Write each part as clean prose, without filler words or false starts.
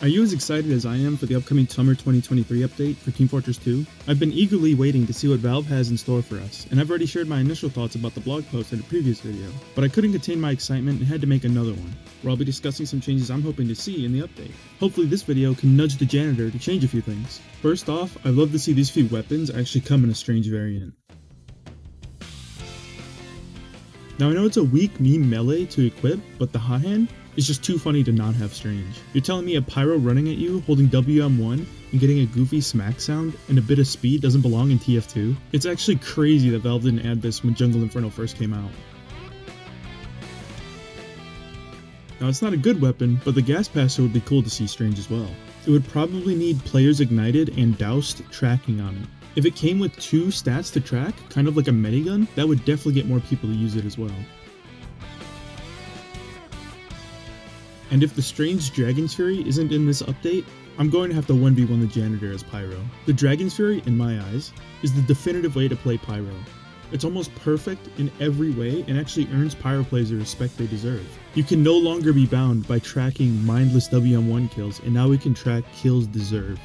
Are you as excited as I am for the upcoming summer 2023 update for Team Fortress 2? I've been eagerly waiting to see what Valve has in store for us, and I've already shared my initial thoughts about the blog post in a previous video, but I couldn't contain my excitement and had to make another one, where I'll be discussing some changes I'm hoping to see in the update. Hopefully this video can nudge the janitor to change a few things. First off, I'd love to see these few weapons actually come in a strange variant. Now I know it's a weak meme melee to equip, but the hot hand is just too funny to not have strange. You're telling me a pyro running at you, holding WM1, and getting a goofy smack sound and a bit of speed doesn't belong in TF2? It's actually crazy that Valve didn't add this when Jungle Inferno first came out. Now it's not a good weapon, but the gas passer would be cool to see strange as well. It would probably need players ignited and doused tracking on it. If it came with 2 stats to track, kind of like a medigun, that would definitely get more people to use it as well. And if the strange Dragon's Fury isn't in this update, I'm going to have to 1v1 the janitor as Pyro. The Dragon's Fury, in my eyes, is the definitive way to play Pyro. It's almost perfect in every way and actually earns Pyro players the respect they deserve. You can no longer be bound by tracking mindless WM1 kills, and now we can track kills deserved.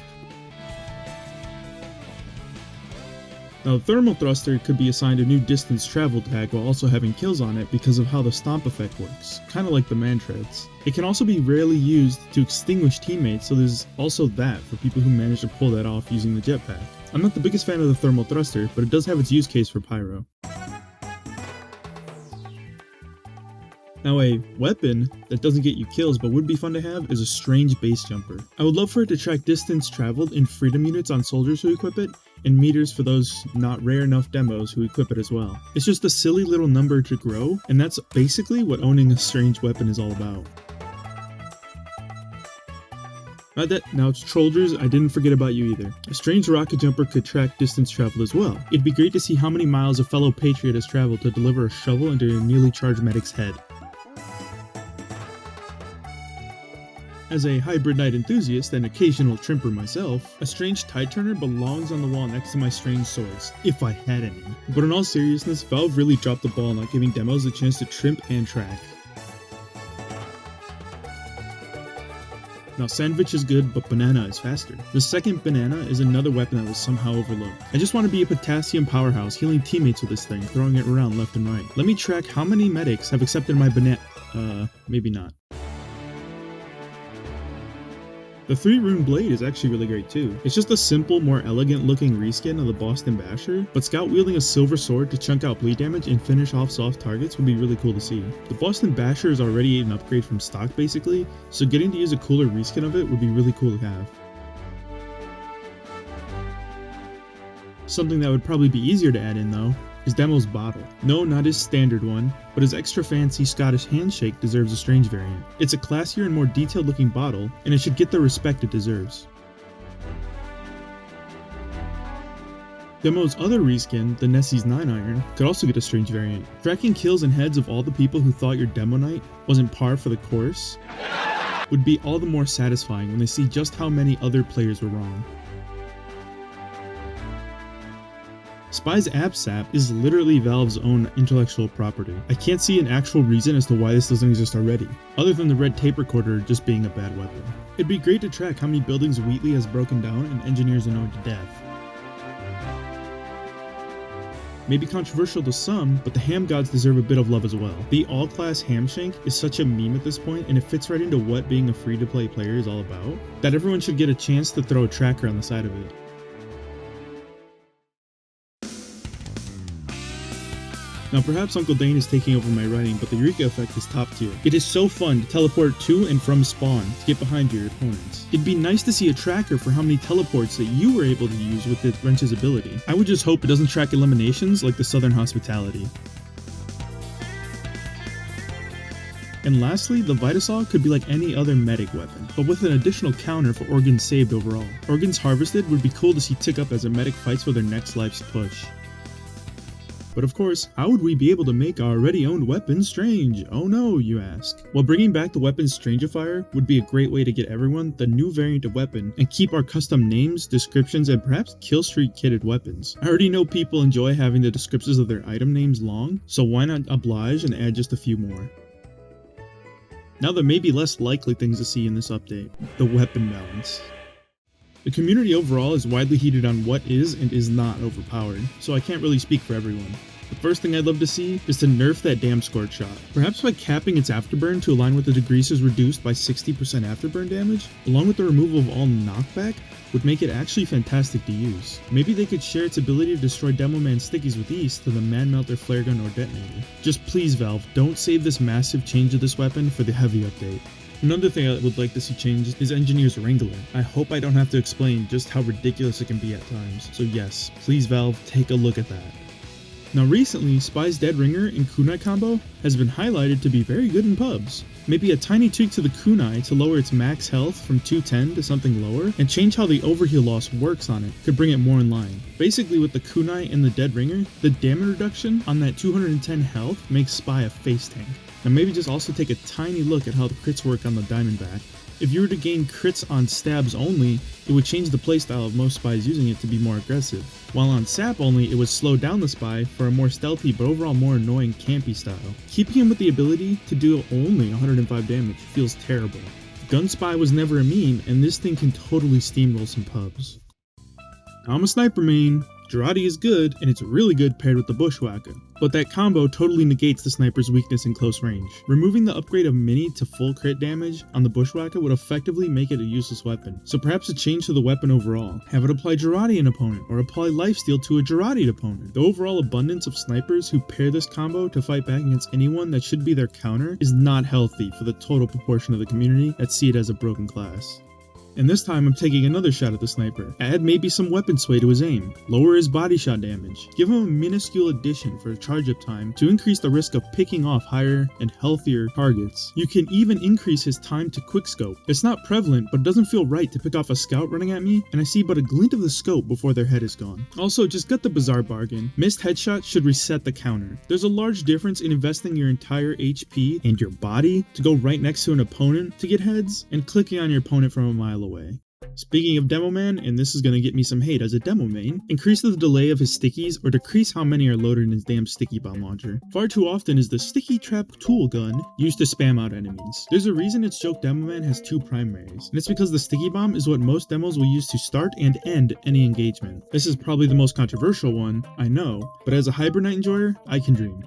Now the thermal thruster could be assigned a new distance travel tag while also having kills on it because of how the stomp effect works, kinda like the man-treads. It can also be rarely used to extinguish teammates, so there's also that for people who manage to pull that off using the jetpack. I'm not the biggest fan of the thermal thruster, but it does have its use case for Pyro. Now a weapon that doesn't get you kills but would be fun to have is a strange base jumper. I would love for it to track distance traveled in freedom units on soldiers who equip it, and meters for those not rare enough demos who equip it as well. It's just a silly little number to grow, and that's basically what owning a strange weapon is all about. Now it's Trollgers, I didn't forget about you either. A strange rocket jumper could track distance traveled as well. It'd be great to see how many miles a fellow patriot has traveled to deliver a shovel into a newly charged medic's head. As a hybrid knight enthusiast and occasional trimper myself, a strange tide turner belongs on the wall next to my strange swords, if I had any. But in all seriousness, Valve really dropped the ball not giving demos a chance to trim and track. Now sandwich is good, but banana is faster. The second banana is another weapon that was somehow overlooked. I just want to be a potassium powerhouse, healing teammates with this thing, throwing it around left and right. Let me track how many medics have accepted my banana. Maybe not. The 3-rune blade is actually really great too. It's just a simple, more elegant looking reskin of the Boston Basher, but Scout wielding a silver sword to chunk out bleed damage and finish off soft targets would be really cool to see. The Boston Basher is already an upgrade from stock basically, so getting to use a cooler reskin of it would be really cool to have. Something that would probably be easier to add in though, is Demo's bottle. No, not his standard one, but his extra fancy Scottish handshake deserves a strange variant. It's a classier and more detailed looking bottle, and it should get the respect it deserves. Demo's other reskin, the Nessie's 9-iron, could also get a strange variant. Tracking kills and heads of all the people who thought your Demo Knight wasn't par for the course would be all the more satisfying when they see just how many other players were wrong. Spy's AppSap is literally Valve's own intellectual property. I can't see an actual reason as to why this doesn't exist already, other than the red tape recorder just being a bad weapon. It'd be great to track how many buildings Wheatley has broken down and engineers annoyed to death. Maybe controversial to some, but the ham gods deserve a bit of love as well. The all-class hamshank is such a meme at this point, and it fits right into what being a free-to-play player is all about, that everyone should get a chance to throw a tracker on the side of it. Now perhaps Uncle Dane is taking over my writing, but the Eureka effect is top tier. It is so fun to teleport to and from spawn to get behind your opponents. It'd be nice to see a tracker for how many teleports that you were able to use with the wrench's ability. I would just hope it doesn't track eliminations like the Southern Hospitality. And lastly, the Vitasaw could be like any other medic weapon, but with an additional counter for organs saved overall. Organs harvested would be cool to see tick up as a medic fights for their next life's push. But of course, how would we be able to make our already owned weapon strange? Oh no, you ask. Well, bringing back the weapon's Strangifier would be a great way to get everyone the new variant of weapon and keep our custom names, descriptions, and perhaps killstreak kitted weapons. I already know people enjoy having the descriptions of their item names long, so why not oblige and add just a few more? Now there may be less likely things to see in this update: the weapon balance. The community overall is widely heated on what is and is not overpowered, so I can't really speak for everyone. The first thing I'd love to see is to nerf that damn scorch shot. Perhaps by capping its afterburn to align with the degreaser's reduced by 60% afterburn damage, along with the removal of all knockback, would make it actually fantastic to use. Maybe they could share its ability to destroy Demo Man stickies with ease to the Man Melter flare gun or detonator. Just please Valve, don't save this massive change of this weapon for the heavy update. Another thing I would like to see changed is Engineer's Wrangler. I hope I don't have to explain just how ridiculous it can be at times, so yes, please Valve, take a look at that. Now recently, Spy's Dead Ringer and Kunai combo has been highlighted to be very good in pubs. Maybe a tiny tweak to the Kunai to lower its max health from 210 to something lower, and change how the overheal loss works on it could bring it more in line. Basically with the Kunai and the Dead Ringer, the damage reduction on that 210 health makes Spy a face tank. Now maybe just also take a tiny look at how the crits work on the Diamondback. If you were to gain crits on stabs only, it would change the playstyle of most spies using it to be more aggressive, while on sap only it would slow down the spy for a more stealthy but overall more annoying campy style. Keeping him with the ability to do only 105 damage feels terrible. Gun Spy was never a meme, and this thing can totally steamroll some pubs. I'm a sniper main. Girardi is good, and it's really good paired with the Bushwhacker, but that combo totally negates the sniper's weakness in close range. Removing the upgrade of mini to full crit damage on the Bushwhacker would effectively make it a useless weapon, so perhaps a change to the weapon overall. Have it apply Girardi an opponent, or apply lifesteal to a Girardi opponent. The overall abundance of snipers who pair this combo to fight back against anyone that should be their counter is not healthy for the total proportion of the community that see it as a broken class. And this time I'm taking another shot at the sniper. Add maybe some weapon sway to his aim. Lower his body shot damage. Give him a minuscule addition for charge up time to increase the risk of picking off higher and healthier targets. You can even increase his time to quickscope. It's not prevalent, but it doesn't feel right to pick off a scout running at me and I see but a glint of the scope before their head is gone. Also, just get the bizarre bargain. Missed headshot should reset the counter. There's a large difference in investing your entire HP and your body to go right next to an opponent to get heads and clicking on your opponent from a mile away. Speaking of Demo Man, and this is going to get me some hate as a demo main, increase the delay of his stickies or decrease how many are loaded in his damn sticky bomb launcher. Far too often is the sticky trap tool gun used to spam out enemies. There's a reason it's joked Demo Man has two primaries, and it's because the sticky bomb is what most demos will use to start and end any engagement. This is probably the most controversial one, I know, but as a Hibernite enjoyer, I can dream.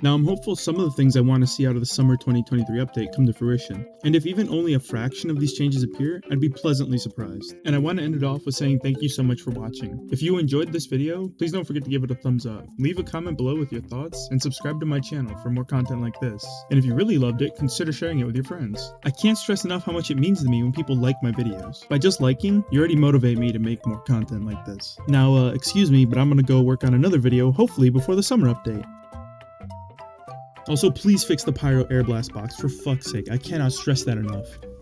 Now I'm hopeful some of the things I want to see out of the summer 2023 update come to fruition, and if even only a fraction of these changes appear, I'd be pleasantly surprised. And I want to end it off with saying thank you so much for watching. If you enjoyed this video, please don't forget to give it a thumbs up, leave a comment below with your thoughts, and subscribe to my channel for more content like this. And if you really loved it, consider sharing it with your friends. I can't stress enough how much it means to me when people like my videos. By just liking, you already motivate me to make more content like this. Now, excuse me, but I'm gonna go work on another video, hopefully before the summer update. Also, please fix the Pyro Air Blast box, for fuck's sake, I cannot stress that enough.